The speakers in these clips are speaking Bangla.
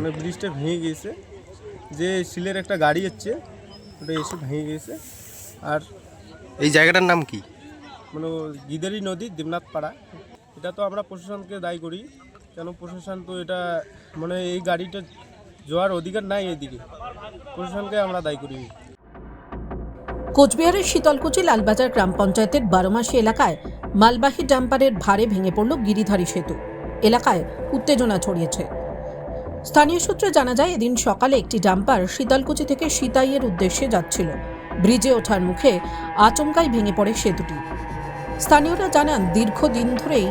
মানে ব্রিজটা ভেঙে গিয়েছে, যে সিলের একটা গাড়ি হচ্ছে ওটা এসে ভেঙে গিয়েছে। আর এই জায়গাটার নাম কি? মানে গিদারি নদী, দেবনাথ পাড়া। এটা তো আমরা প্রশাসনকে দায়ী করি, কেন প্রশাসন তো এটা মানে এই গাড়িটা যাওয়ার অধিকার নাই এদিকে, প্রশাসনকে আমরা দায়ী করি। কোচবিহারের শীতলকুচি লালবাজার গ্রাম পঞ্চায়েতের 12 মাসি এলাকায় মালবাহী ডাম্পারের ভারে ভেঙে পড়ল গিরিধারী সেতু। এলাকায় উত্তেজনা ছড়িয়েছে। স্থানীয় সূত্রে জানা যায়, এদিন সকালে একটি ডাম্পার শীতলকুচি থেকে সিতাইয়ের উদ্দেশ্যে যাচ্ছিল। ব্রিজে ওঠার মুখে আচমকাই ভেঙে পড়ে সেতুটি। স্থানীয়রা জানান, দীর্ঘদিন ধরেই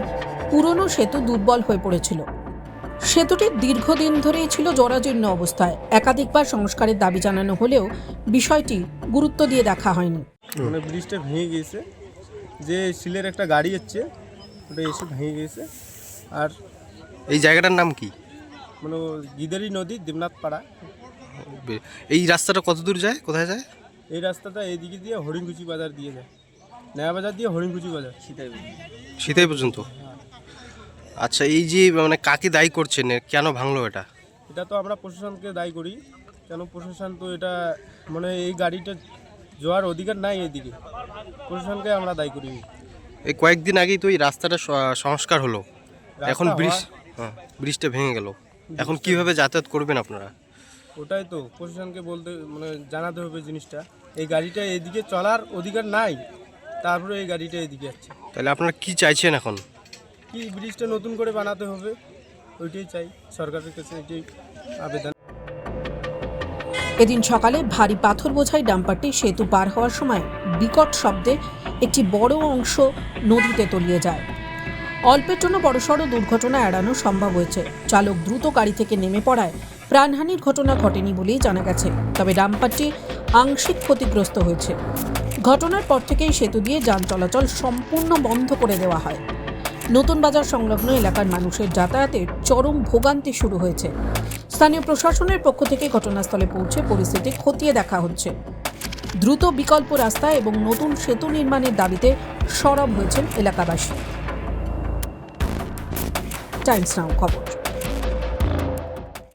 পুরনো সেতু দুর্বল হয়ে পড়েছিল। সেতুটি দীর্ঘদিন ধরেই ছিল জরাজীর্ণ অবস্থায়। একাধিকবার সংস্কারের দাবি জানানো হলেও বিষয়টি গুরুত্ব দিয়ে দেখা হয়নি। মানে ব্রিজটা ভেঙে গিয়েছে, যে সিলের একটা গাড়ি হচ্ছে ওটা এসে ভেঙে গিয়েছে। আর এই জায়গাটার নাম কি? মানে গিদারি নদী, দেবনাথ পাড়া। এই রাস্তাটা কত দূর যায়, কোথায় যায়? এই রাস্তাটা এইদিকে দিয়ে হরিণকুচি বাজার দিয়ে যায়, নয়া বাজার দিয়ে হরিণকুচি বাজার, সিতাই পর্যন্ত। আচ্ছা, এই যে মানে কাকে দায়ী করছেন, কেন ভাঙলো এটা? এটা তো আমরা প্রশাসনকে দায়ী করি, কেন প্রশাসন তো এটা মানে এই গাড়িটা যাওয়ার অধিকার নাই এদিকে, প্রশাসনকে আমরা দায়ী করি। এই কয়েকদিন আগেই তো এই রাস্তাটা সংস্কার হলো, এখন রাস্তা ব্রিজটা ভেঙে গেল। এখন কিভাবে যাতায়াত করবেন আপনারা? ওটাই তো প্রশাসনকে বলতে মানে জানাতে হবে জিনিসটা, এই গাড়িটা এদিকে চলার অধিকার নাই, তারপরে এই গাড়িটা এদিকে যাচ্ছে। তাহলে আপনারা কি চাইছেন এখন? কি ব্রিজটা নতুন করে বানাতে হবে, ওইটাই চাই সরকারের কাছে, এটাই আবেদন। এদিন সকালে ভারী পাথর বোঝাই ডাম্পারটি সেতু পার হওয়ার সময় বিকট শব্দে একটি বড় অংশ নদীতে তলিয়ে যায়। অল্পের জন্য বড়সড় দুর্ঘটনা এড়ানো সম্ভব হয়েছে। চালক দ্রুত গাড়ি থেকে নেমে পড়ায় প্রাণহানির ঘটনা ঘটেনি বলেই জানা গেছে, তবে ডাম্পারটি আংশিক ক্ষতিগ্রস্ত হয়েছে। ঘটনার পর থেকেই সেতু দিয়ে যান চলাচল সম্পূর্ণ বন্ধ করে দেওয়া হয়। নতুন বাজার সংলগ্ন এলাকার মানুষের যাতায়াতে চরম ভোগান্তি শুরু হয়েছে। স্থানীয় প্রশাসনের পক্ষ থেকে ঘটনাস্থলে পৌঁছে পরিস্থিতি খতিয়ে দেখা হচ্ছে। দ্রুত বিকল্প রাস্তা এবং নতুন সেতু নির্মাণের দাবিতে সরব হয়েছেন এলাকাবাসী। টাইমস নাও খবর।